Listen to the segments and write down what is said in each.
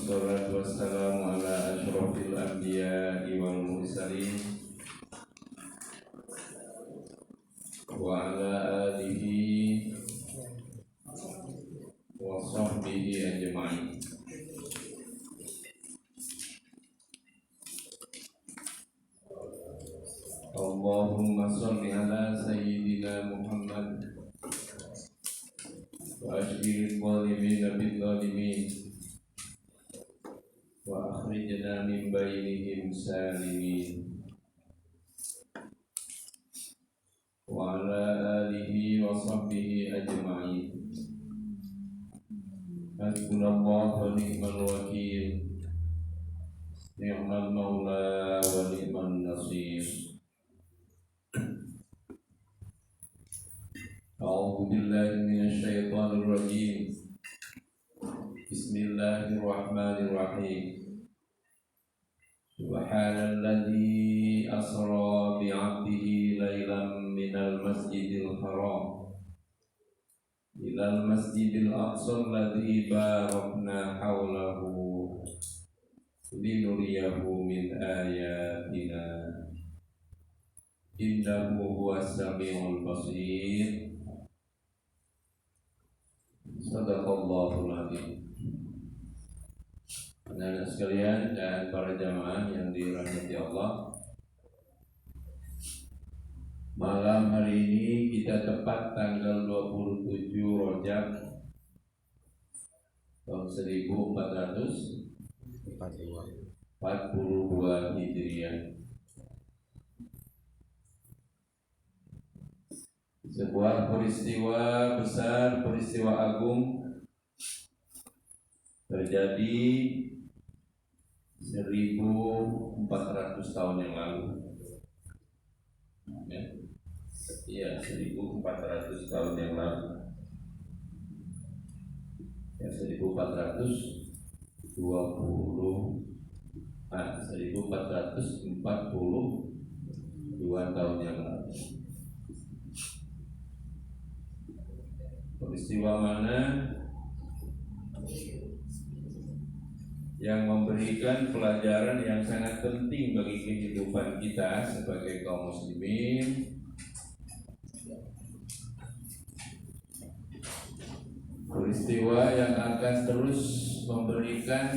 wassalatu wassalamu ala asyrafil anbiya'i wal mursalin wa ala alihi wa sahbihi ajma'in. Allahumma sholli ala sayyidina Muhammad wa ashghil zalimina bil zalimin wa akhrijna min bainihim salimin wa ala alihi wa sahbihi ajma'in. Hasbunallahu wa ni'mal wakil, ni'mal maula wa ni'man nasir. A'udzu billahi minasy syaithanir rajim. Bismillahirrahmanirrahim. Subhanalladzi asra bi'abdihi lailan minal masjidil haram ilal masjidil aqsa alladzi barakna haulahu linuriyahu min ayatina innahu huwas samiul basir. Sadaqallahul adzim. Anak-anak sekalian dan para jamaah yang dirahmati Allah, malam hari ini kita tepat tanggal 27 Rajab tahun 1442 Hijriah. Sebuah peristiwa besar, peristiwa agung terjadi 1400 tahun yang lalu. Ya, 1400 tahun yang lalu. Ya, 1442 tahun yang lalu. Peristiwa mana yang memberikan pelajaran yang sangat penting bagi kehidupan kita sebagai kaum muslimin. Peristiwa yang akan terus memberikan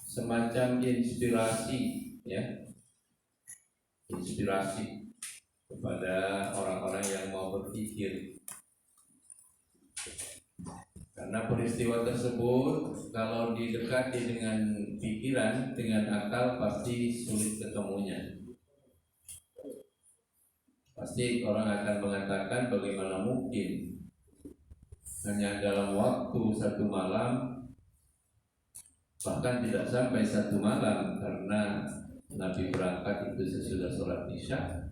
semacam inspirasi, ya, inspirasi kepada orang-orang yang mau berpikir. Karena peristiwa tersebut kalau didekati dengan pikiran, dengan akal pasti sulit ketemunya. Pasti orang akan mengatakan bagaimana mungkin hanya dalam waktu satu malam, bahkan tidak sampai satu malam, karena Nabi berangkat itu sesudah sholat isya,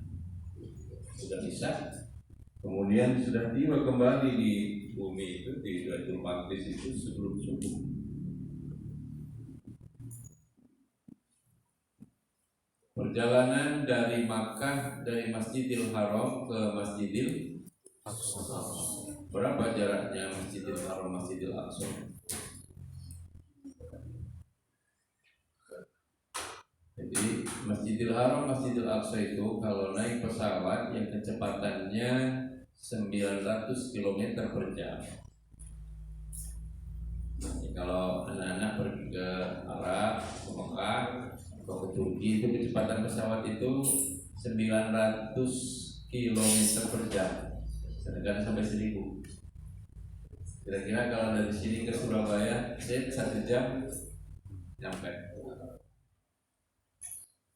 kemudian sudah tiba kembali di bumi itu, di Baitul Maqdis itu sebelum subuh. Perjalanan dari Makkah, dari Masjidil Haram ke Masjidil Aqsa. Berapa jaraknya Masjidil Haram, Masjidil Aqsa? Jadi Masjidil Haram, Masjidil Aqsa itu kalau naik pesawat yang kecepatannya 900 km per jam. Jadi kalau anak-anak pergi ke Arab, ke Mekah, atau ke Turki, itu kecepatan pesawat itu 900 km per jam, sedangkan sampai 1000. Kira-kira kalau dari sini ke Surabaya, 1 jam nyampe.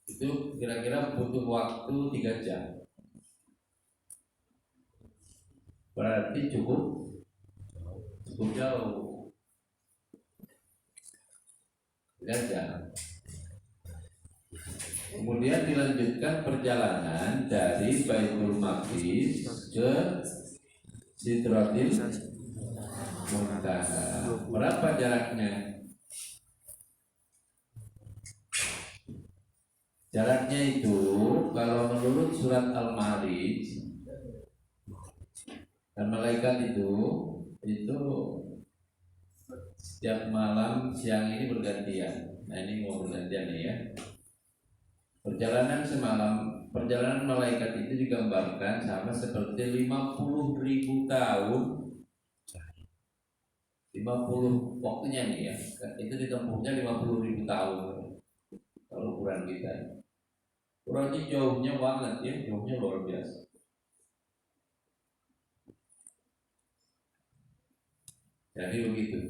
Itu kira-kira butuh waktu 3 jam. Berarti cukup jauh. 3 jam. Kemudian dilanjutkan perjalanan dari Baitul Maqdis ke Sidratil Muntaha. Berapa jaraknya? Jaraknya itu kalau menurut surat Al-Ma'arij dan malaikat itu Setiap malam siang ini bergantian. Nah ini mau bergantian nih ya. Perjalanan semalam, perjalanan malaikat itu digambarkan sama seperti 50.000 tahun. 50 waktunya nih ya. Itu ditempuhnya 50.000 tahun. Kalau ukuran kita. Ukurannya jauhnya banget ya, jauhnya luar biasa. Jadi begitu.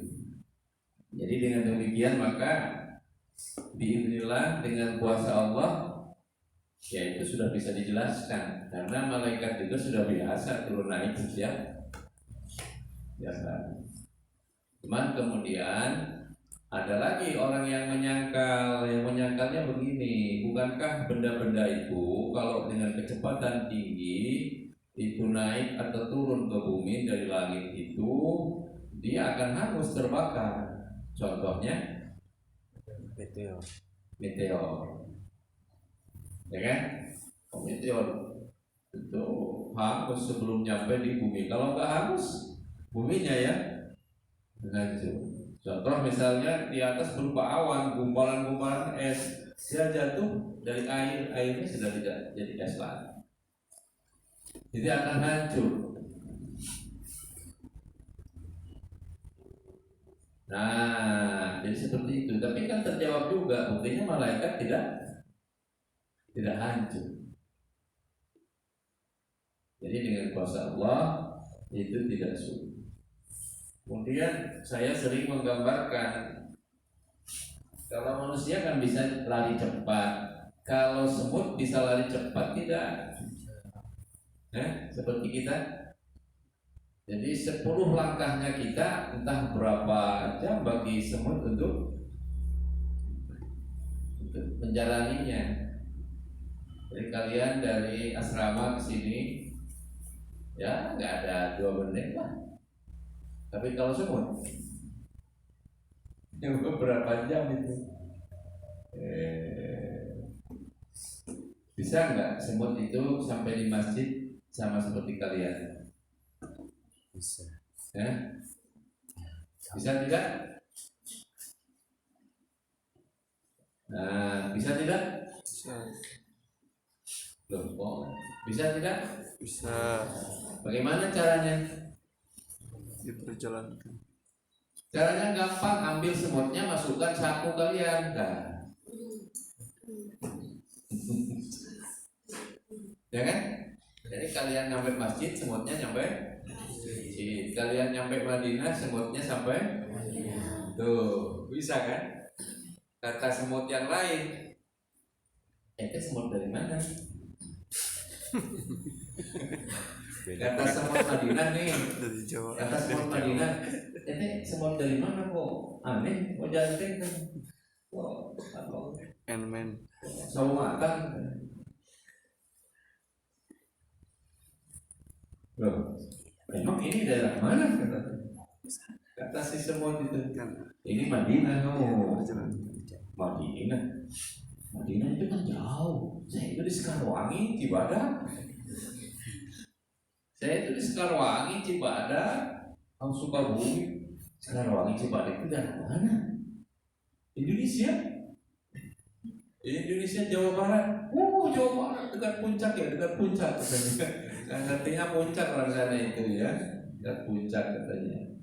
Jadi dengan demikian maka biidznillah dengan kuasa Allah ya itu sudah bisa dijelaskan karena malaikat juga sudah biasa turun naik setiap biasa. Cuman kemudian ada lagi orang yang menyangkalnya begini, bukankah benda-benda itu kalau dengan kecepatan tinggi itu naik atau turun ke bumi dari langit itu dia akan hangus terbakar. Contohnya meteor, ya kan? Meteor itu hangus sebelum nyampe di bumi. Kalau nggak hangus, buminya ya hancur. Contoh misalnya di atas berupa awan, gumpalan-gumpalan es, dia jatuh dari airnya sudah tidak jadi es lagi. Jadi akan hancur. Nah, jadi seperti itu. Tapi kan terjawab juga, buktinya malaikat tidak hancur. Jadi dengan kuasa Allah itu tidak sulit. Kemudian saya sering menggambarkan kalau manusia kan bisa lari cepat, kalau semut bisa lari cepat tidak? Seperti kita. Jadi 10 langkahnya kita entah berapa jam bagi semut untuk menjalaninya. Jadi kalian dari asrama ke sini ya nggak ada 2 menit lah. Tapi kalau semut yang berapa jam itu? Bisa nggak semut itu sampai di masjid sama seperti kalian? Bisa. Ya? Bisa tidak? Nah, bisa tidak? Bisa. Loh, bisa tidak? Bisa. Bagaimana caranya? Diperjalankan. Caranya gampang, ambil semutnya, masukkan saku kalian, kan? Ya kan? Jadi kalian nyampe masjid, semutnya nyampe masjid. Kalian nyampe Madinah, semutnya sampai tuh, bisa kan? Kata semut yang lain, itu semut dari mana? Kata semut Madinah nih, Dari Jawa. kata semut Madinah, ini semut dari mana kok? Aneh, kok janting kan? Kok Ant-Man. sawo matang? Loh, emang ini daerah mana? Kata si semut itu, ini Madinah kamu. Madinah, Madinah itu kan jauh. Saya itu di Sekarwangi, Cibadak. Saya itu di Sekarwangi, Cibadak. Kamu Sukabumi, Sekarwangi, Cibadak itu daerah mana? Indonesia. Indonesia, Jawa Barat. Jawa Barat dekat puncak ya, dekat puncak katanya. Kan artinya puncak orang sana itu ya, dekat puncak katanya.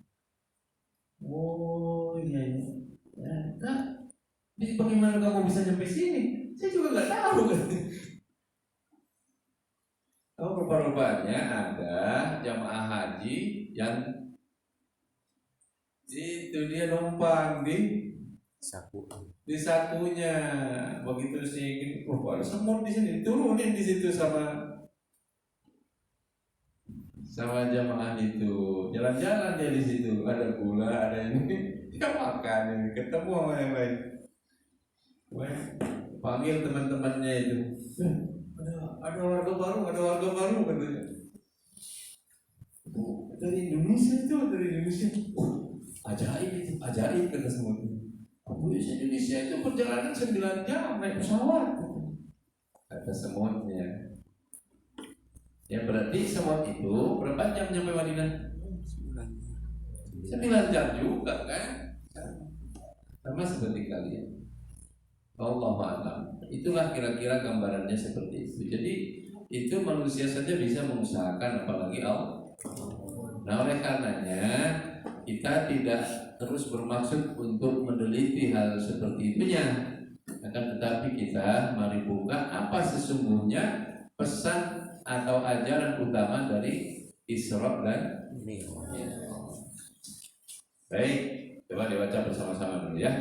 Oh iya iya. Ya, Kak, jadi bagaimana kamu bisa nyampe sini? Saya juga nggak tahu kan. Oh, rupa-rupanya ada jamaah haji yang itu dia numpang Saku. di sakunya. Begitu sih, ada semut di sini, turunin di situ sama jamaah itu. Jalan-jalan dia di situ, ada gula, ada ini, dia makan ini, ketemu sama yang lain. Wah, panggil teman-temannya itu. Ada warga baru katanya. Dari Indonesia. Ajaib kata semua itu. Indonesia itu perjalanan 9 jam naik pesawat. Kata semutnya. Ya berarti semut itu berapa jam nyampe Madinah? 9 jam juga kan? sama seperti kalian. Allahu a'lam. Itulah kira-kira gambarannya seperti itu. Jadi itu manusia saja bisa mengusahakan, apalagi Allah. Nah, oleh karenanya kita tidak terus bermaksud untuk meneliti hal seperti itunya, akan tetapi kita mari buka apa sesungguhnya pesan atau ajaran utama dari Isra dan Mi'raj. Baik, coba dibaca bersama-sama dulu ya.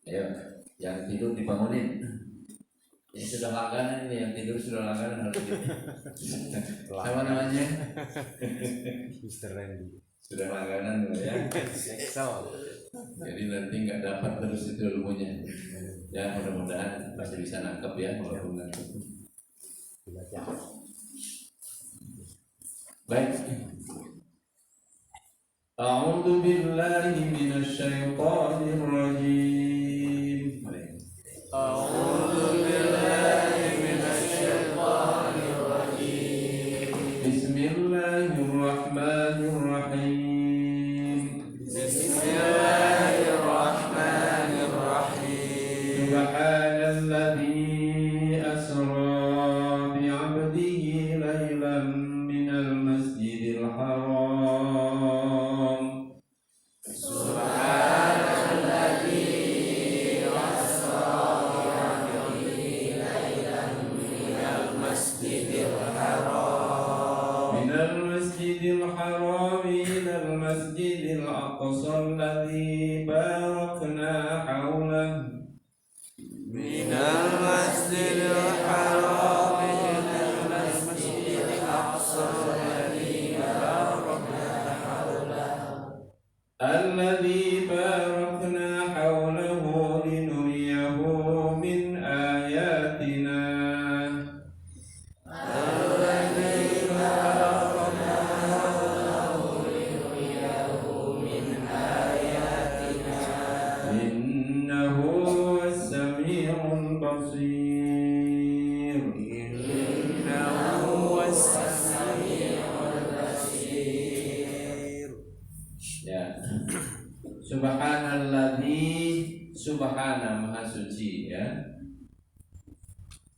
Ayo, yang tidur dibangunin. Ini sudah langganan, ini yang tidur sudah langganan harus sama namanya Mr. Randy. sudah langganan ya. Jadi nanti nggak dapat terus itu ilmunya. Ya mudah-mudahan masih bisa nangkep ya walaupun nangkep. Baik. A'udzu billahi minasy syaithanir rajim. A'udzu billahi minasy syaithanir rajim. Bismillahirrahmanirrahim. Bismillahirrahmanirrahim. Subhanalladzi asra bi 'abdihi lailan minal masjidil haram. Subhanalladzi asra bi 'abdihi lailan minal masjidil haram. Minal masjidil haram ilal masjidil aqsa alladzi barakna hawlahu. Minal masjidil haram ilal masjidil aqsa alladzi barakna hawlahu. الذي باركنا حوله لنريه من آياتنا الذي باركنا حوله لنريه من آياتنا إنه هو السميع البصير. إنه هو السميع البصير. Ya. Subhanalladzi, subhana maha suci ya.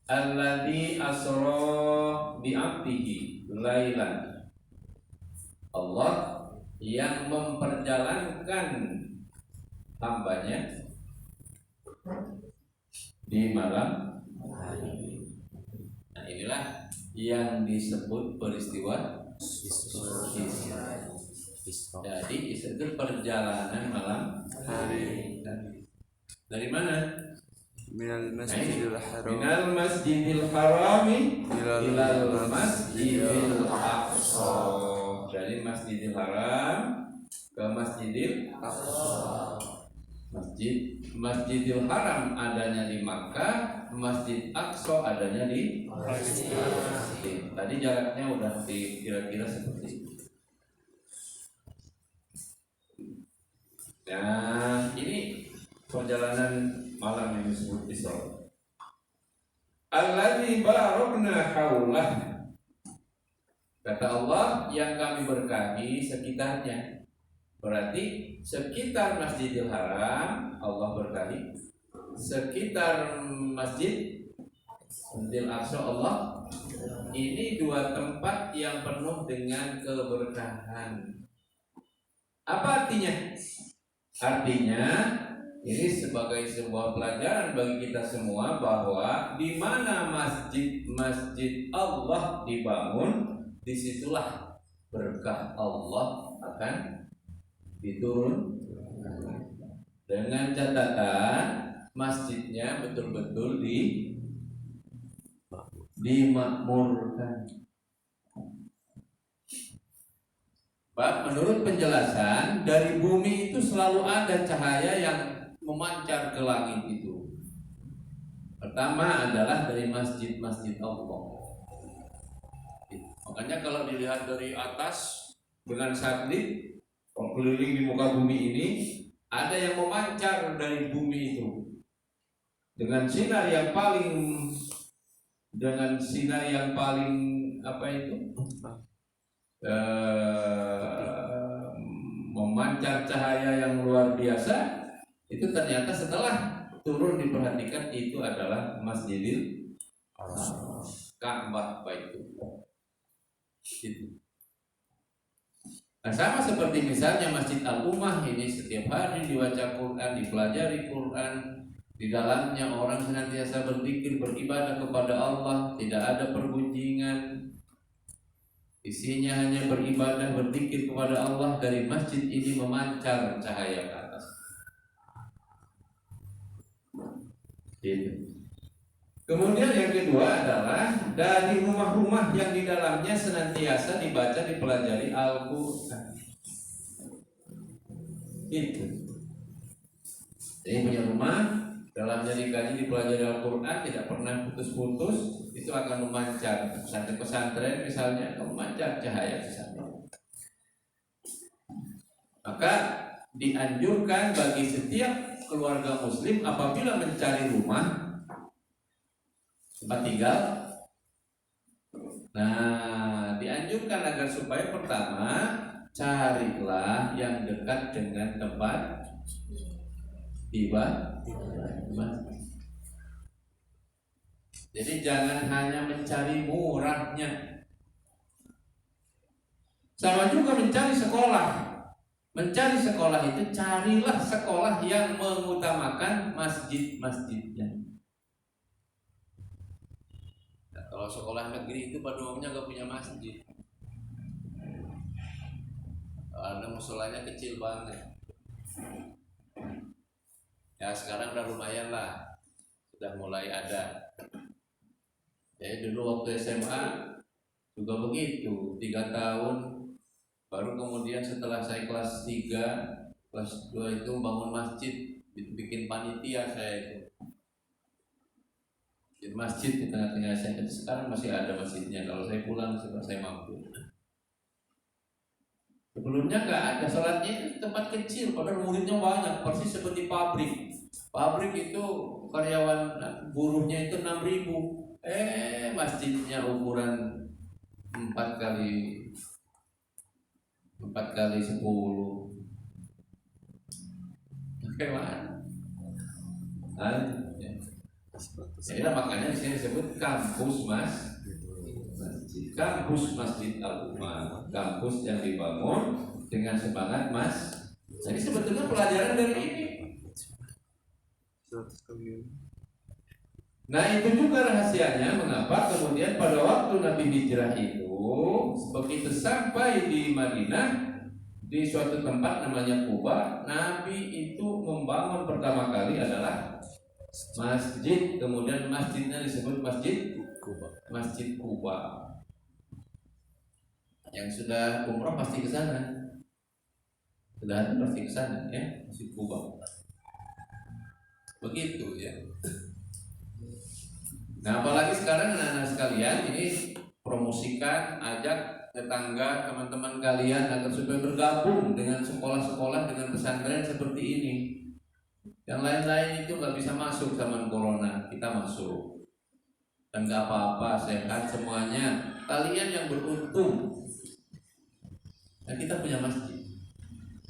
Alladzi asra bi 'abdihi lailan. Allah yang memperjalankan hambanya di malam hari. Nah, inilah yang disebut peristiwa Isra. Jadi itu perjalanan malam hari. Dari mana? Minal masjidil haram Minal masjidil harami Ilal ilal masjidil aqsa. Dari masjidil haram ke masjidil aqsa. Masjidil haram adanya di Makkah, Masjid Aqsa adanya di Palestina. Tadi jaraknya udah kira-kira seperti itu. Nah, ini perjalanan malam yang disebut Isra. Alladzi barakna haulah. Kata Allah yang kami berkahi sekitarnya. Berarti sekitar Masjidil Haram Allah berkahi. Sekitar Masjidil Aqsa Allah. Ini dua tempat yang penuh dengan keberkahan. Apa artinya? Artinya ini sebagai sebuah pelajaran bagi kita semua bahwa di mana masjid Allah dibangun, disitulah berkah Allah akan diturun. Dengan catatan masjidnya betul-betul dimakmurkan. Menurut penjelasan dari bumi itu selalu ada cahaya yang memancar ke langit itu. Pertama adalah dari masjid-masjid Allah. Makanya kalau dilihat dari atas dengan satelit keliling di muka bumi ini, ada yang memancar dari bumi itu dengan sinar yang paling apa itu? Memancar cahaya yang luar biasa, Itu ternyata setelah turun diperhatikan itu adalah Masjidil Ka'bah Baitullah. Gitu. Nah, sama seperti misalnya Masjid Al-Ummah ini setiap hari dibaca Quran, dipelajari Quran, di dalamnya orang senantiasa berzikir, beribadah kepada Allah, tidak ada pergunjingan. Isinya hanya beribadah, berzikir kepada Allah. Dari masjid ini memancar cahaya ke atas. Gitu. Kemudian yang kedua adalah dari rumah-rumah yang di dalamnya senantiasa dibaca, dipelajari Al-Quran. Itu. Jadi punya rumah, dalamnya dikaji, dipelajari Al-Quran, tidak pernah putus-putus, itu akan memancar. Pesantren misalnya akan memancar cahaya di sana. Maka dianjurkan bagi setiap keluarga Muslim apabila mencari rumah tempat tinggal, nah dianjurkan agar supaya pertama carilah yang dekat dengan tempat ibadah. Jadi jangan hanya mencari murahnya. Sama juga mencari sekolah. Mencari sekolah itu carilah sekolah yang mengutamakan masjid-masjidnya. Kalau sekolah negeri itu pada umumnya nggak punya masjid, karena musolanya kecil banget. Ya sekarang udah lumayan lah, sudah mulai ada. Ya dulu waktu SMA juga begitu, 3 tahun, baru kemudian setelah saya kelas 3, kelas 2 itu bangun masjid, bikin panitia saya itu. Di masjid di tengah-tengah saya, sekarang masih ada masjidnya. Kalau saya pulang saya mampu. Sebelumnya nggak ada, sholatnya di tempat kecil, padahal muridnya banyak, persis seperti pabrik. Pabrik itu karyawan buruhnya itu 6.000, masjidnya ukuran 4 kali 10. Bagaimana? Ya, makanya di sini disebut kampus masjid, kampus Masjid Al-Ummah, kampus yang dibangun dengan semangat Jadi sebetulnya pelajaran dari ini. Nah itu juga rahasianya mengapa kemudian pada waktu Nabi hijrah itu begitu sampai di Madinah di suatu tempat namanya Quba, Nabi itu membangun pertama kali adalah masjid, kemudian masjidnya disebut Masjid Quba. Yang sudah umrah pasti ke sana. Sudah pasti ke sana ya, Masjid Quba. Begitu ya. Nah, apalagi sekarang anak-anak sekalian ini promosikan, ajak tetangga, teman-teman kalian agar supaya bergabung dengan sekolah-sekolah, dengan pesantren seperti ini. Yang lain-lain itu nggak bisa masuk zaman corona, kita masuk dan nggak apa-apa, sehat semuanya. Kalian yang beruntung, nah kita punya masjid.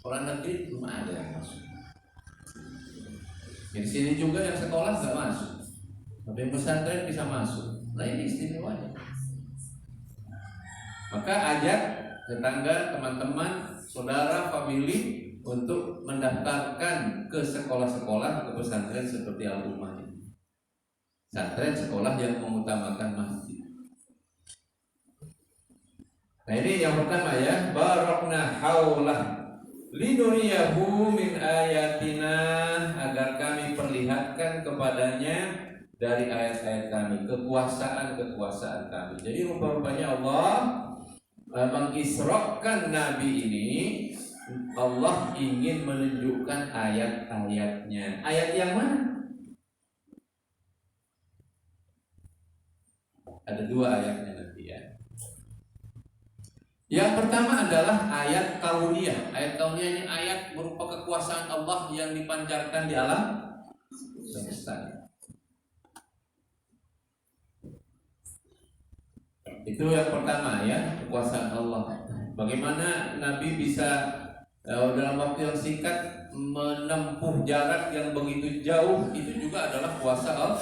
Orang negeri belum ada yang masuk. Di sini juga yang sekolah nggak masuk, tapi yang pesantren bisa masuk. Nah ini istimewanya. Maka ajak tetangga, teman-teman, saudara, famili untuk mendaftarkan ke sekolah-sekolah, ke pesantren seperti Al-Ummah ini. Pesantren sekolah yang mengutamakan masjid. Nah ini yang pertama ya, barakna haulah linuriyahu min ayatina, agar kami perlihatkan kepadanya dari ayat-ayat kami, kekuasaan kami. Jadi rupa-rupanya Allah mengisrakan Nabi ini. Allah ingin menunjukkan ayat-ayatnya. Ayat yang mana? Ada 2 ayatnya nanti ya. Yang pertama adalah ayat kauniyah. Ayat kauniyah ini ayat berupa kekuasaan Allah yang dipancarkan di alam semesta. Itu yang pertama ya, kekuasaan Allah. Bagaimana Nabi bisa dalam waktu yang singkat menempuh jarak yang begitu jauh, itu juga adalah kuasa Allah.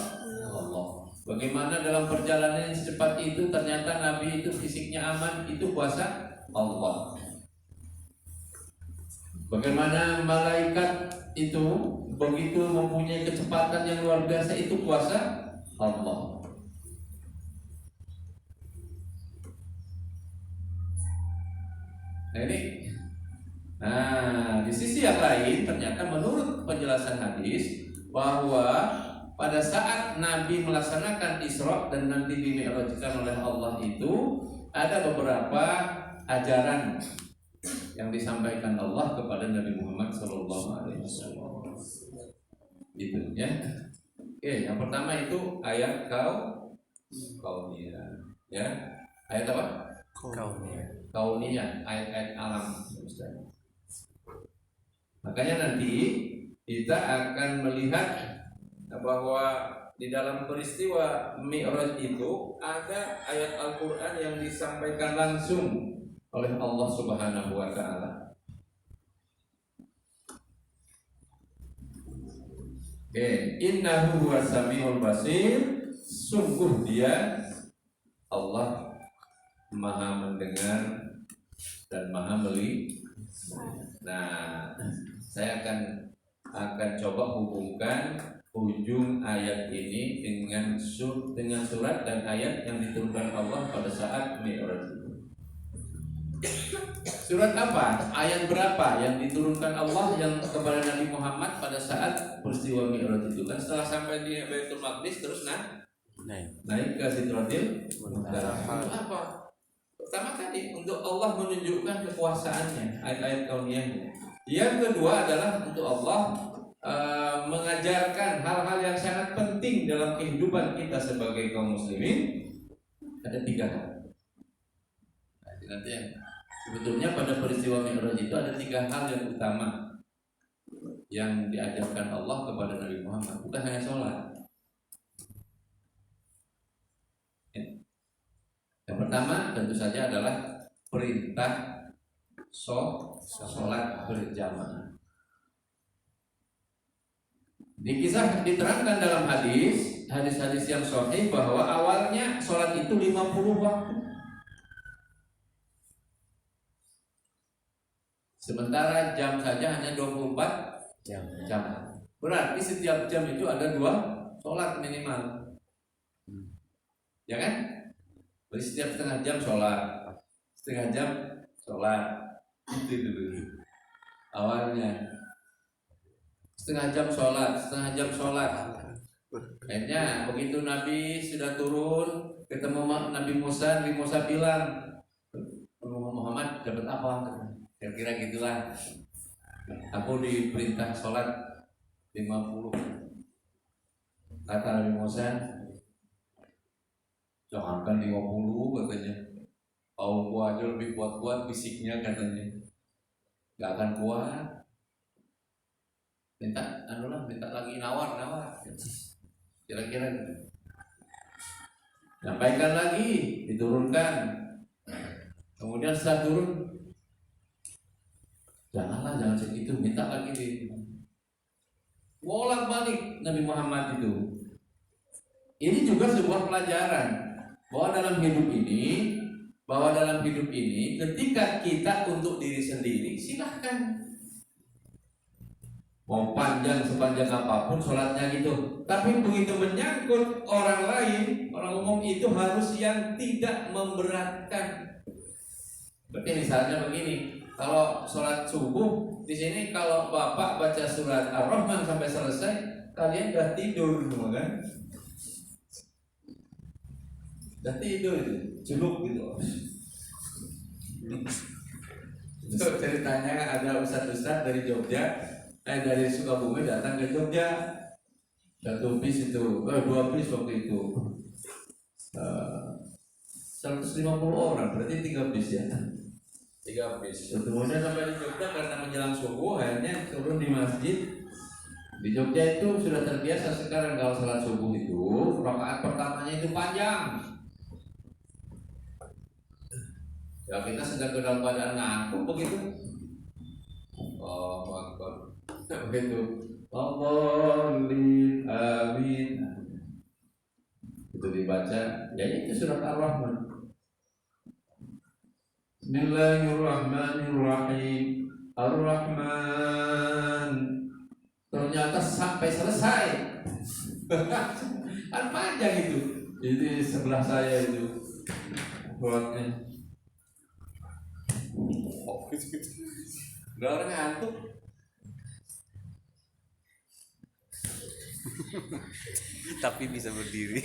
Bagaimana dalam perjalanan yang secepat itu ternyata Nabi itu fisiknya aman, itu kuasa Allah. Bagaimana malaikat itu begitu mempunyai kecepatan yang luar biasa, itu kuasa Allah. Nah, di sisi yang lain ternyata menurut penjelasan hadis bahwa pada saat Nabi melaksanakan Isra dan nanti dimi'rajkan oleh Allah itu ada beberapa ajaran yang disampaikan Allah kepada Nabi Muhammad SAW. Itu ya. Oke, yang pertama itu ayat kauniyah. Ya. Ayat apa? Kauniyah, ayat-ayat alam. Makanya nanti kita akan melihat bahwa di dalam peristiwa Mi'raj itu ada ayat Al-Quran yang disampaikan langsung oleh Allah Subhanahu wa Ta'ala. Innahu huwas samiul basir, sungguh dia Allah Maha mendengar dan Maha melihat. Nah, saya akan coba hubungkan ujung ayat ini dengan surat dan ayat yang diturunkan Allah pada saat Mi'raj. Surat apa? Ayat berapa yang diturunkan Allah yang kepada Nabi Muhammad pada saat peristiwa Mi'raj itu? Kan setelah sampai di Baitul Maqdis terus naik ke Sidratil Muntaha. Untuk apa? Pertama tadi untuk Allah menunjukkan kekuasaannya, ayat-ayat kauniyahnya. Yang kedua adalah untuk Allah mengajarkan hal-hal yang sangat penting dalam kehidupan kita sebagai kaum muslimin. Ada 3 hal. Nanti sebetulnya pada peristiwa Mi'raj itu ada 3 hal yang utama yang diajarkan Allah kepada Nabi Muhammad, bukan hanya sholat. Yang pertama tentu saja adalah perintah sholat berjamaah. Diterangkan dalam hadis-hadis yang sahih bahwa awalnya sholat itu 50 waktu. Sementara jam saja hanya 24 jam. Berarti setiap jam itu ada 2 sholat minimal. Ya kan? Berarti setiap setengah jam sholat. Setengah jam sholat. Itu dulu awalnya. Setengah jam sholat. Akhirnya begitu Nabi sudah turun, ketemu Nabi Musa bilang, Muhammad dapat apa? Kira-kira gitulah. Aku diperintah sholat 50. Kata Nabi Musa, jangankan 50 katanya. Kaum gua aja lebih kuat fisiknya katanya. Gak akan kuat. Minta lagi nawar. Kira-kira gitu. Sampaikan lagi, diturunkan. Kemudian setelah turun, jangan segitu, minta lagi. Bolak-balik Nabi Muhammad itu. Ini juga sebuah pelajaran bahwa dalam hidup ini ketika kita untuk diri sendiri silahkan mau sepanjang apapun sholatnya gitu. Tapi begitu menyangkut orang lain, orang umum itu harus yang tidak memberatkan. Berarti misalnya begini, kalau sholat subuh di sini kalau bapak baca surat Ar-Rahman sampai selesai, kalian udah tidur semua kan? Udah tidur itu, juluk gitu. Itu ceritanya ada ustadz dari Jogja, dari Sukabumi datang ke Jogja. 1 bis itu, 2 bis waktu itu. 150 orang, berarti 3 bis ya. 3 bis. Kemudian sampai di Jogja karena menjelang subuh, akhirnya turun di masjid. Di Jogja itu sudah terbiasa sekarang kalau salat subuh itu rakaat pertamanya itu panjang. Ya kita sedang dalam keadaan ngantuk begitu. Allahu Akbar. Begitu. Allahumma amin. Itu dibaca, ya itu surat Ar-Rahman. Bismillahirrahmanirrahim. Ar-Rahman. Ternyata sampai selesai. Kan panjang itu. Jadi sebelah saya itu suratnya. Udah orang ngantuk. Tapi bisa berdiri.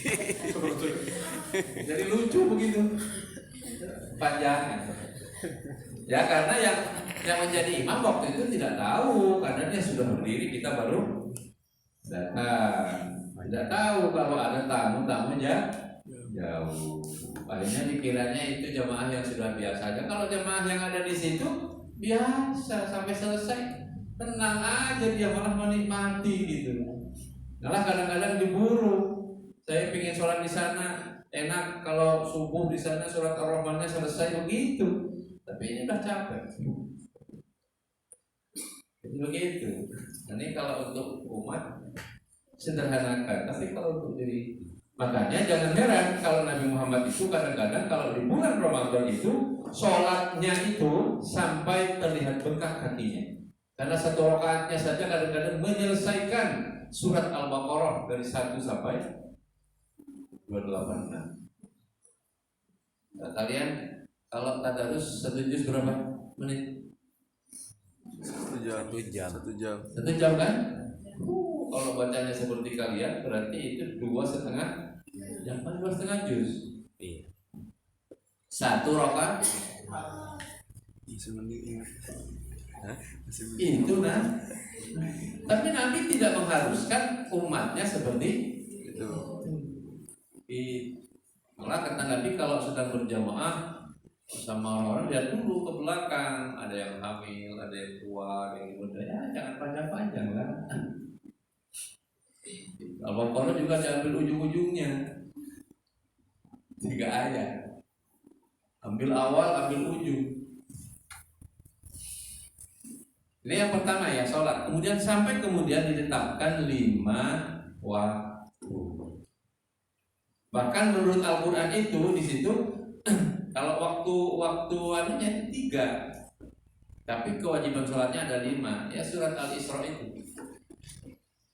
Jadi lucu begitu. Panjang. Ya karena yang menjadi imam waktu itu tidak tahu, karena dia sudah berdiri, kita baru datang. Tidak tahu kalau ada tamu jauh. Akhirnya dikiranya itu jamaah yang sudah biasa aja. Kalau jamaah yang ada di situ biasa sampai selesai, tenang aja, dia malah menikmati gitu. Malah kadang-kadang diburu. Saya ingin sholat di sana, enak kalau subuh di sana surat Ar-Rahmannya selesai begitu. Tapi ini udah capek. Begitu. Ini kalau untuk umat sederhanakan, tapi kalau untuk diri, makanya jangan heran kalau Nabi Muhammad itu kadang-kadang kalau di bulan Ramadan itu sholatnya itu sampai terlihat bengkak kakinya, karena satu rakaatnya saja kadang-kadang menyelesaikan surat Al-Baqarah dari 1 sampai 286. Nah, kalian kalau tadarus satu juz berapa menit? 1 jam. 1 jam kan? Kalau bacanya seperti kalian berarti itu 2,5 jam, 2,5 juz. Iya. 1 rakaat itu nah. Tapi Nabi tidak mengharuskan umatnya seperti itu. Malah kata Nabi kalau sedang berjamaah sama orang-orang lihat dulu ke belakang, ada yang hamil, ada yang tua, ada yang muda, ya jangan panjang-panjang lah. Al-Baqarah juga diambil ujung-ujungnya 3 ayat, ambil awal, ambil ujung. Ini yang pertama ya, sholat. Kemudian sampai kemudian ditetapkan 5 waktu. Bahkan menurut Al-Quran itu di situ kalau waktu anunya itu 3, tapi kewajiban sholatnya ada 5. Ya surat Al-Isra itu.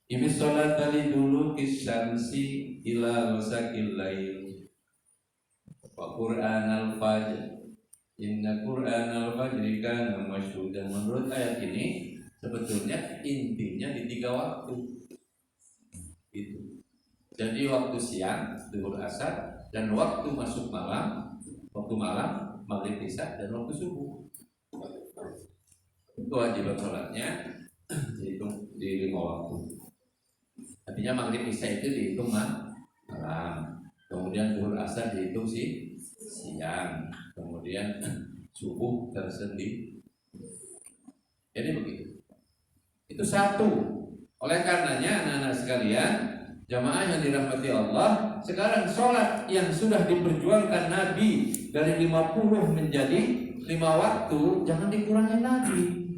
Ini sholat tadi dulu kisyamsi ila wasakil lail wa Qur'an al-fajr inna Qur'an al-fajri kana masyhudan. Menurut ayat ini sebetulnya intinya di 3 waktu itu. Jadi waktu siang, zuhur asar, dan waktu masuk malam, waktu malam, maghrib isya, dan waktu subuh. Kewajiban sholatnya dihitung di 5 waktu. Artinya maghrib isya itu dihitung malam, kemudian zuhur asar dihitung siang, kemudian subuh tersendiri. Jadi begitu. Itu 1. Oleh karenanya anak-anak sekalian, jamaah yang dirahmati Allah, sekarang sholat yang sudah diperjuangkan Nabi dari 50 menjadi 5 waktu, jangan dikurangi lagi.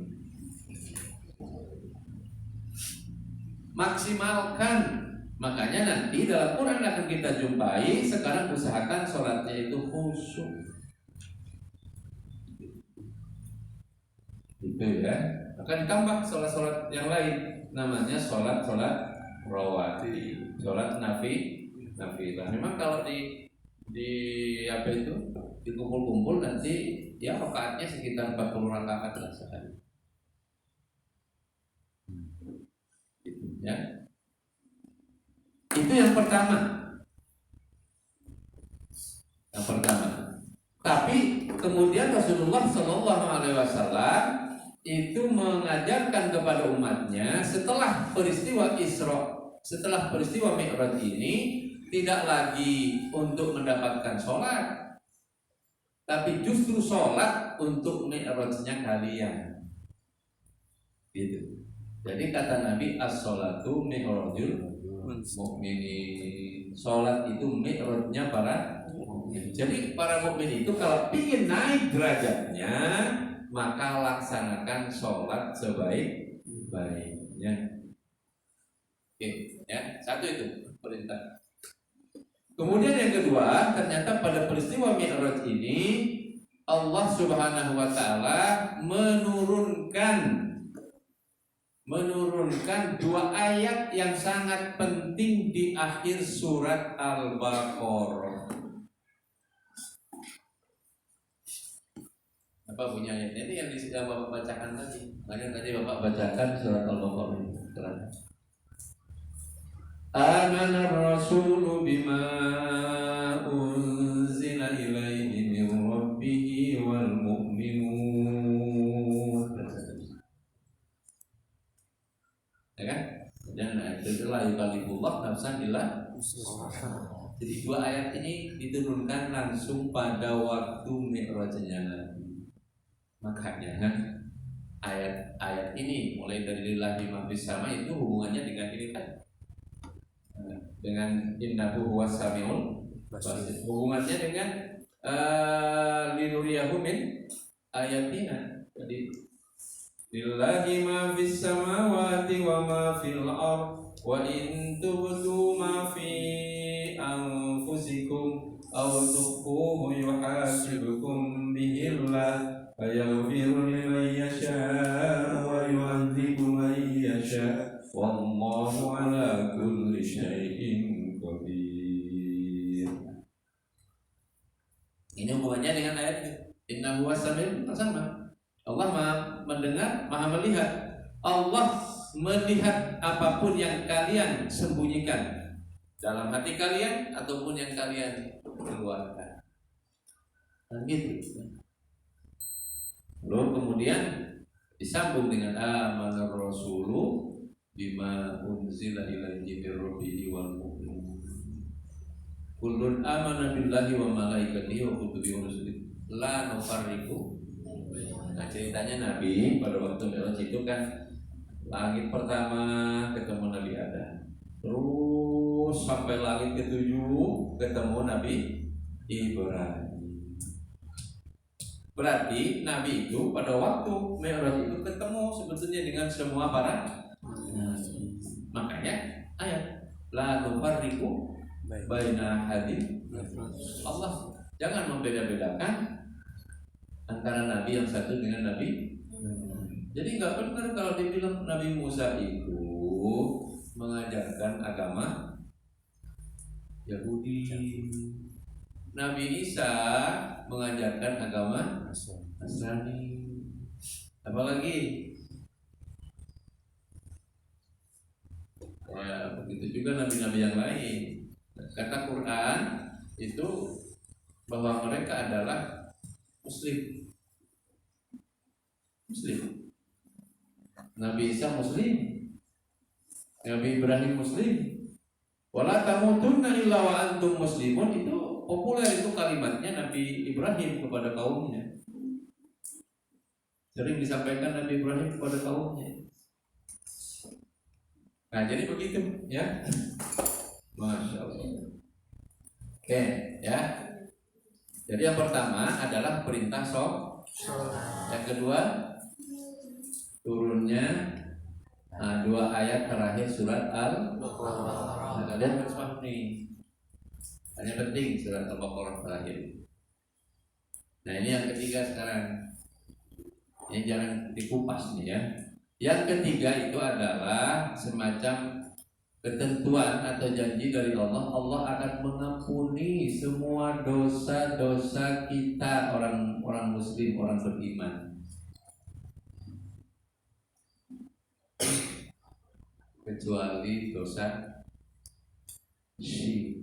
Maksimalkan. Makanya nanti dalam Quran akan kita jumpai, sekarang usahakan sholatnya itu khusyuk. Itu ya. Akan ditambah sholat-sholat yang lain, namanya sholat rawatib, sholat nafilah. Memang kalau di apa itu dikumpul-kumpul nanti ya rakaatnya sekitar 40 rakaat lah sehari. Ya. Itu yang pertama. Tapi kemudian Rasulullah Shallallahu Alaihi Wasallam itu mengajarkan kepada umatnya setelah peristiwa Isra, setelah peristiwa Mi'raj ini, tidak lagi untuk mendapatkan sholat, tapi justru sholat untuk Mi'rajnya kalian. Gitu. Jadi kata Nabi, as-sholatu mi'rajul mukminin. Sholat itu mi'rajnya para mukmin. Jadi para mukmin itu kalau ingin naik derajatnya, maka laksanakan sholat sebaik-baiknya. Oke, ya, satu itu perintah. Kemudian yang kedua, ternyata pada peristiwa Mi'raj ini Allah Subhanahu wa taala menurunkan dua ayat yang sangat penting di akhir surat Al-Baqarah. Apa punya ayatnya? Ini yang sudah Bapak bacakan tadi. Makanya tadi Bapak bacakan surat Al-Baqarah. Amana ar-rasulu bima unzila ilaihi min rabbih wal mu'minun. Ya kan? Dan itu la yukallifullah nafsan illa wus'aha. Jadi dua ayat ini diturunkan langsung pada waktu Mi'rajnya Nabi. Makanya ayat-ayat ini mulai dari lillahi ma fis sama itu hubungannya dengan ini kan? Dengan innahu huwas samiul basir. Hubungannya dengan linuriyahu min ayatina. Jadi lillahi ma fis samawati wa ma fil ard wa in tubdu ma fi anfusikum aw tukhfuhu yuhasibukum bihi Allah fayaghfiru liman yasha wa yu'adzibu man yasha wallahu ala kulli syai'in qadir. Ini hubungannya dengan ayat innahu huwas samiul basir. Allah Maha mendengar, Maha melihat. Allah melihat apapun yang kalian sembunyikan dalam hati kalian ataupun yang kalian keluarkan. Dan gitu. Lalu kemudian disambung dengan amanar rasulu bima unzila ilaihi min rabbihi wal mu'minun. Kullun amana billahi wa malaikatihi wa kutubihi wa rusulihi la nufarriqu. Nah, ceritanya Nabi pada waktu Mi'raj itu kan langit pertama ketemu Nabi Adam, terus sampai langit ketujuh ketemu Nabi Ibrahim. Berarti Nabi itu pada waktu Mi'raj itu ketemu sebetulnya dengan semua para nabi. Makanya ayat la nufarriqu baina ahadin. Allah jangan membeda-bedakan antara nabi yang satu dengan nabi. Jadi nggak benar kalau dibilang Nabi Musa itu mengajarkan agama Yahudi, Nabi Isa mengajarkan agama Nasrani. Apalagi ya begitu juga nabi-nabi yang lain. Kata Quran itu bahwa mereka adalah Muslim. Nabi Isa Muslim, Nabi Ibrahim Muslim. Wala tamutunna illa wa antum muslimun, itu populer itu kalimatnya Nabi Ibrahim kepada kaumnya. Sering disampaikan Nabi Ibrahim kepada kaumnya. Nah jadi begitu ya. Masya Allah. Oke ya. Jadi yang pertama adalah perintah sholat. Yang kedua turunnya dua ayat terakhir surat Al-Baqarah. Kalian harus paham nih. Hanya penting surat Al-Baqarah terakhir. Nah ini yang ketiga sekarang. Ini jangan dikupas nih ya. Yang ketiga itu adalah semacam ketentuan atau janji dari Allah. Allah akan mengampuni semua dosa-dosa kita orang Muslim, orang beriman. Kecuali dosa syirik.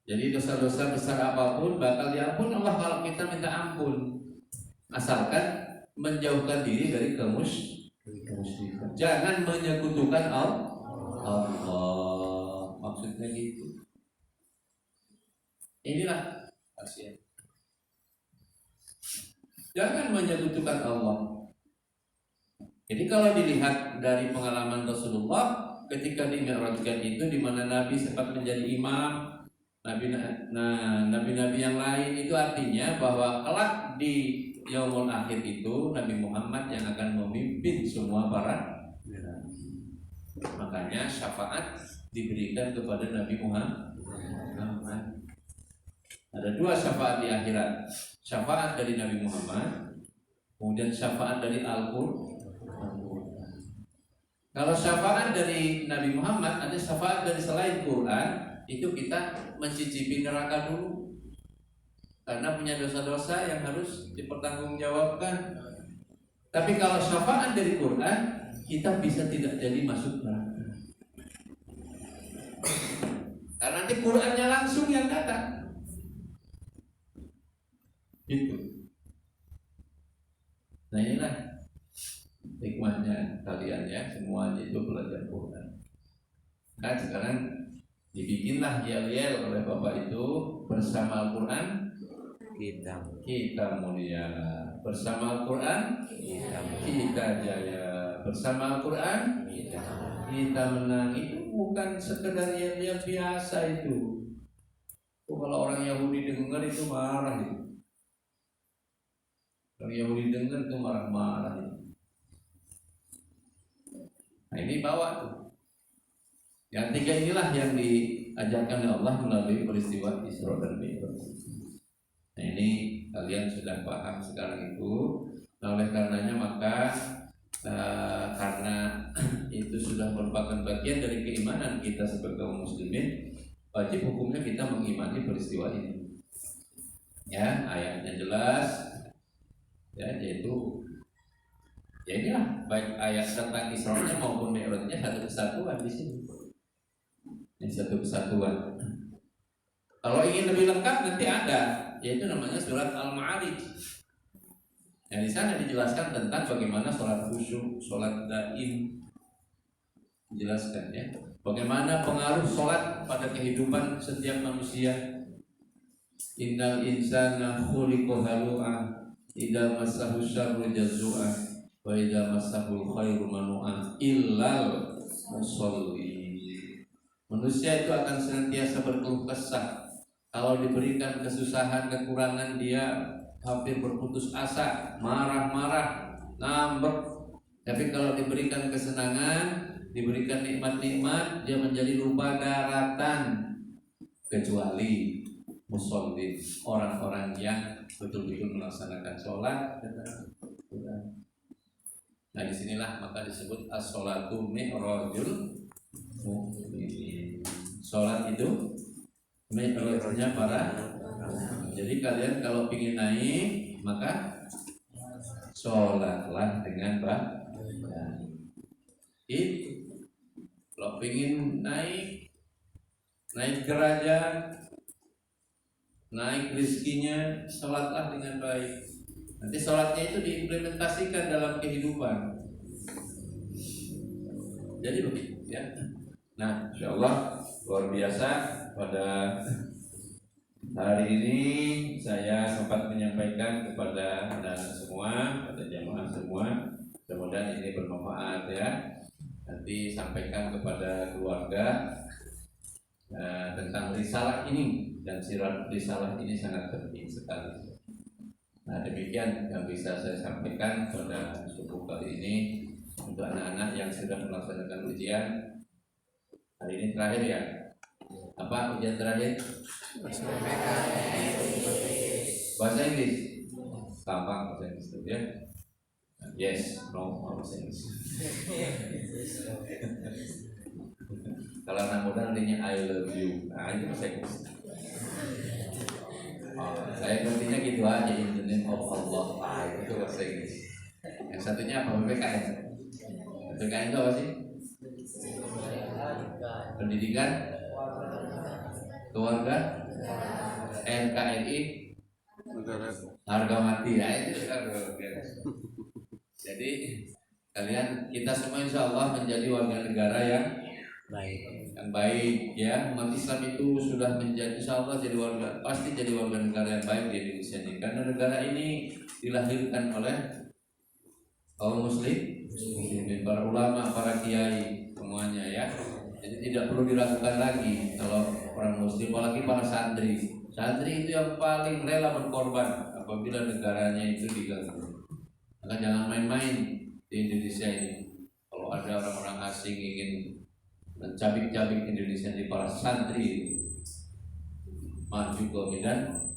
Jadi dosa-dosa besar apapun bakal diampun Allah kalau kita minta ampun, asalkan menjauhkan diri dari kemusyrikan. Jangan menyekutukan Allah. Maksudnya gitu. Inilah khasiat. Jangan menyekutukan Allah. Jadi kalau dilihat dari pengalaman Rasulullah ketika di Mi'rajkan itu, di mana Nabi sempat menjadi imam, nabi-nabi yang lain itu artinya bahwa kelak di yaumul akhir itu Nabi Muhammad yang akan memimpin semua para nabi. Makanya syafaat diberikan kepada Nabi Muhammad. Ada dua syafaat di akhirat. Syafaat dari Nabi Muhammad, kemudian syafaat dari Al-Qur'an. Kalau syafaat dari Nabi Muhammad, ada syafaat dari selain Quran, itu kita mencicipi neraka dulu. Karena punya dosa-dosa yang harus dipertanggungjawabkan. Tapi kalau syafaat dari Quran, kita bisa tidak jadi masuk neraka. Karena nanti Qurannya langsung yang datang. Gitu. Nah inilah hikmahnya kalian ya, semuanya itu belajar Quran. Nah sekarang dibikinlah yel-yel oleh Bapak itu bersama Al-Quran kita mulia, bersama Al-Quran kita jaya, bersama Al-Quran kita menang. Itu bukan sekedar yel-yel biasa itu. Kalau orang Yahudi dengar itu marah itu. Orang Yahudi dengar itu marah-marah itu. Nah ini bawa tuh. Yang tiga inilah yang diajarkan oleh Allah melalui peristiwa Isra dan Mi'raj. Nah ini kalian sudah paham sekarang itu. Nah oleh karenanya maka karena itu sudah merupakan bagian dari keimanan kita sebagai kaum muslimin, wajib hukumnya kita mengimani peristiwa ini. Ya ayatnya jelas. Ya yaitu ya inilah baik ayat tentang Isra-nya maupun Mi'rajnya satu kesatuan di sini. Ini satu kesatuan. Kalau ingin lebih lengkap nanti ada, yaitu namanya surat Al-Ma'arij. Yang di sana dijelaskan tentang bagaimana sholat khusyuk, sholat daim, dijelaskan ya. Bagaimana pengaruh sholat pada kehidupan setiap manusia. Innal insana khuliqa halu'a, idza massahu syarru jazua, wa idza massahu khairu manu'a illal musolli. Manusia itu akan senantiasa berkeluh kesah. Kalau diberikan kesusahan, kekurangan, dia hampir berputus asa, marah-marah, ngambek. Tapi kalau diberikan kesenangan, diberikan nikmat-nikmat, dia menjadi lupa daratan. Kecuali musallin, orang-orang yang betul-betul melaksanakan sholat. Nah disinilah maka disebut as-sholatu mi'rajul mu'minin. Sholat itu mi'rajnya para. Jadi kalian kalau ingin naik maka sholatlah dengan baik. Itu kalau ingin naik derajat, naik rezekinya, sholatlah dengan baik. Nanti sholatnya itu diimplementasikan dalam kehidupan. Jadi begitu ya. Nah, insyaallah luar biasa pada hari ini saya sempat menyampaikan kepada anda semua, pada jamaah semua. Mudah-mudahan ini bermanfaat ya. Nanti sampaikan kepada keluarga tentang risalah ini, dan risalah ini sangat penting sekali. Nah demikian yang bisa saya sampaikan pada subuh kali ini untuk anak-anak yang sudah melaksanakan ujian. Hari ini terakhir ya. Apa ujian terakhir? Bahasa Inggris. Gampang bahasa Inggris ya. Yes, no, bahasa Inggris. Kalau anak muda nantinya I love you. Nah itu bahasa Inggris. Saya ngertinya gitu aja, in the name of Allah. Itu bahasa Inggris. Yang satunya apa? PPKN. PPKN itu apa sih? Pendidikan, keluarga, NKRI, harga mati ya itu. Jadi kalian kita semua insya Allah menjadi warga negara yang baik ya. Umat Islam itu sudah menjadi insya Allah pasti jadi warga negara yang baik di Indonesia ini, karena negara ini dilahirkan oleh kaum muslimin, para ulama, para kiai semuanya ya. Jadi tidak perlu diragukan lagi kalau orang Muslim, apalagi para santri. Santri itu yang paling rela berkorban apabila negaranya itu diganggu. Maka jangan main-main di Indonesia ini. Kalau ada orang-orang asing ingin mencabik-cabik Indonesia di para santri, maju ke medan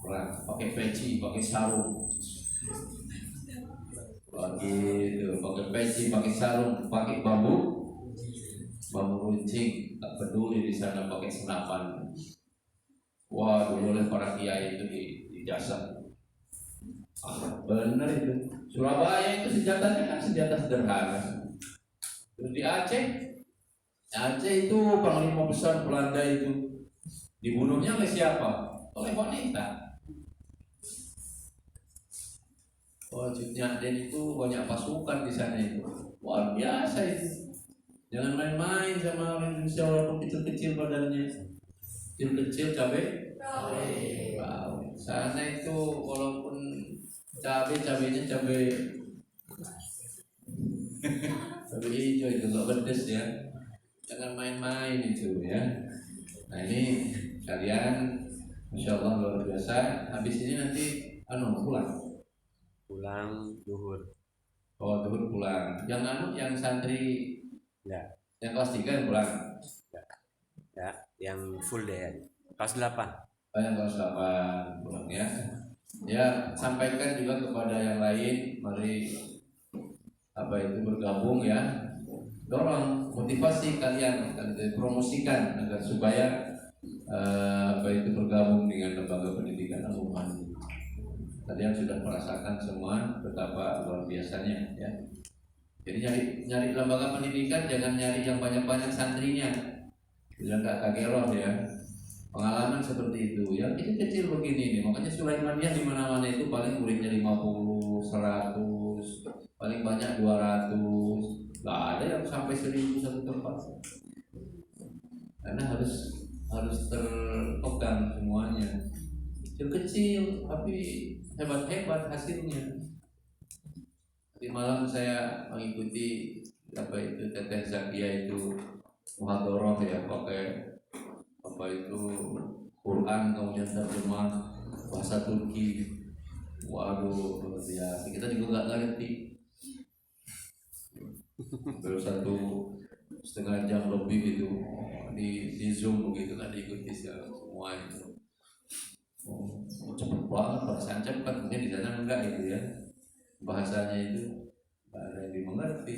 perang, pakai peci, pakai sarung, begitu, pakai peci, pakai sarung, pakai bambu runcing, tak peduli di sana pakai senapan. Wah, dulu oleh para kiai itu di jasa. Benar itu. Surabaya itu senjatanya kan senjata sederhana. Terus di Aceh itu panglima besar Belanda itu dibunuhnya oleh siapa? Oleh wanita. Wajibnya dan itu banyak pasukan di sana itu. Luar biasa itu. Jangan main-main sama orang Indonesia walaupun kecil-kecil badannya. Kecil-kecil cabai. Wow. Sana itu walaupun cabenya cabai hijau itu nggak pedes ya. Jangan main-main itu ya. Nah ini kalian, Masya Allah luar biasa. Habis ini nanti pulang duhur. Oh duhur pulang. Yang santri Ya. yang kelas 3 yang pulang. Ya, yang full day kelas 8. Yang kelas 8 pulang ya. Ya sampaikan juga kepada yang lain, mari bergabung ya. Dorong motivasi kalian, promosikan agar supaya bergabung dengan lembaga pendidikan Al-Umani. Kalian sudah merasakan semua betapa luar biasanya ya. Jadi nyari lembaga pendidikan jangan nyari yang banyak-banyak santrinya. Bilang Kak Kageron ya. Pengalaman seperti itu ya, kecil-kecil begini nih. Makanya Sulaimaniyah di mana-mana itu paling muridnya 50, 100, paling banyak 200. Gak ada yang sampai 1000 satu tempat. Karena harus terpegang semuanya. Kecil-kecil tapi hebat-hebat hasilnya. Di malam saya mengikuti Teteh Zakia itu muhadharah ya, pakai Quran kemudian terjemah bahasa Turki. Waduh luar biasa, kita juga nggak ngerti. Baru 1,5 jam lebih itu di Zoom begitu kan, diikuti semua itu. Cepet banget, bahasanya cepat, mungkin di sana enggak itu ya, bahasanya itu ada yang dimengerti.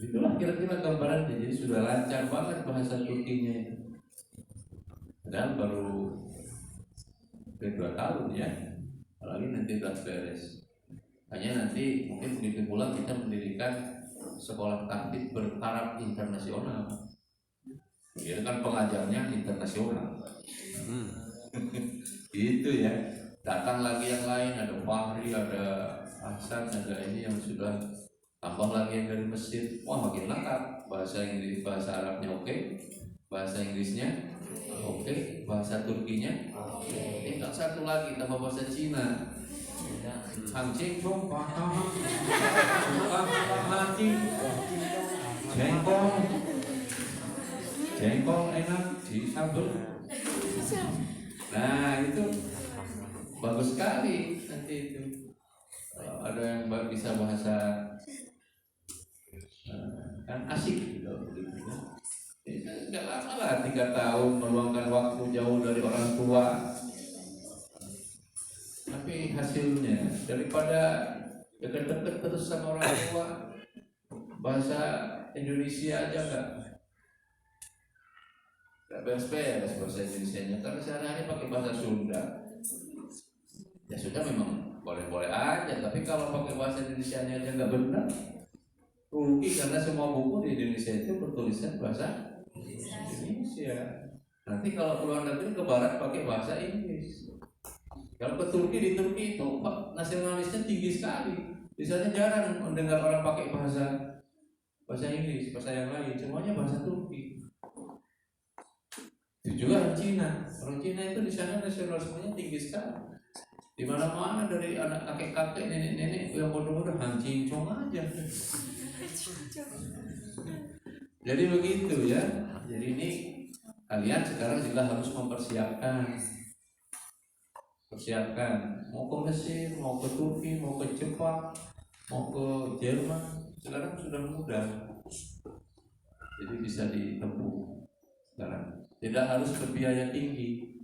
Itulah kira-kira gambarannya. Jadi sudah lancar banget bahasa Turkinya itu. Padahal baru 2 tahun ya, apalagi nanti udah beres. Hanya nanti mungkin begitu pulang kita mendirikan sekolah tahfidz bertaraf internasional. Dia kan pengajarnya internasional. Gitu ya. Datang lagi yang lain, ada Fahri, ada Hasan, ada ini yang sudah tambah lagi yang dari Mesir. Wah makin lengkap. Bahasa Inggris, bahasa Arabnya oke, bahasa Inggrisnya oke, bahasa Turkinya tinggal satu lagi tambah bahasa Cina. Hancing dong, paham, mati, jengkol enak disambel. Nah itu bagus sekali nanti itu. Ada yang bisa bahasa kan asik gitu. Nggak lama lah 3 tahun meluangkan waktu jauh dari orang tua. Tapi hasilnya daripada deket-deket terus sama orang tua, bahasa Indonesia aja nggak beres-beres bahasa Indonesianya, karena sehari-hari pakai bahasa Sunda. Ya sudah memang boleh-boleh aja, tapi kalau pakai bahasa Indonesianya aja nggak benar, rugi, karena semua buku di Indonesia itu bertulisan bahasa Indonesia. Nanti kalau keluar negeri ke barat pakai bahasa Inggris. Kalau ke Turki, di Turki itu nasionalisnya tinggi sekali. Di sana jarang mendengar orang pakai bahasa Inggris, bahasa yang lain, semuanya bahasa Turki. Itu juga orang Cina. Orang Cina itu di sana nasionalismenya tinggi sekali. Di mana-mana dari anak kakek-kakek, nenek-nenek yang bodoh-bodoh hancing-cong aja. Jadi begitu ya. Jadi ini kalian sekarang juga harus persiapkan mau ke Mesir, mau ke Turki, mau ke Jepang, mau ke Jerman, sekarang sudah mudah, jadi bisa ditempuh sekarang. Tidak harus berbiaya tinggi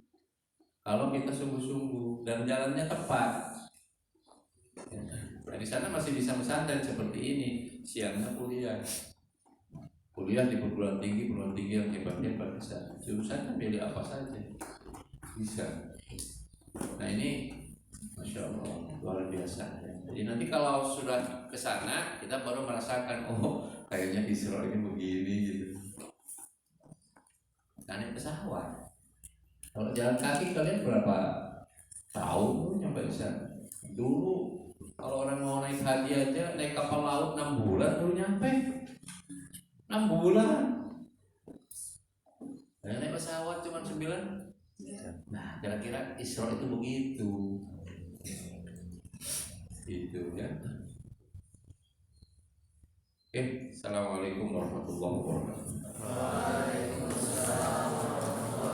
kalau kita sungguh-sungguh dan jalannya tepat. Nah, di sana masih bisa pesantren seperti ini, siangnya kuliah di perguruan tinggi yang hebat-hebat bisa. Jurusannya pilih apa saja bisa. Nah ini Masya Allah luar biasa ya. Jadi nanti kalau sudah ke sana kita baru merasakan, oh kayaknya Isra ini begini gitu. Naik pesawat. Kalau jalan kaki kalian berapa tahun tuh nyampe sana? Dulu kalau orang mau naik haji aja naik kapal laut 6 bulan baru nyampe. 6 bulan. Dan naik pesawat cuma 9. Nah, kira-kira Isra itu begitu. Gitu ya. Oke, assalamualaikum warahmatullahi wabarakatuh. Waalaikumsalam.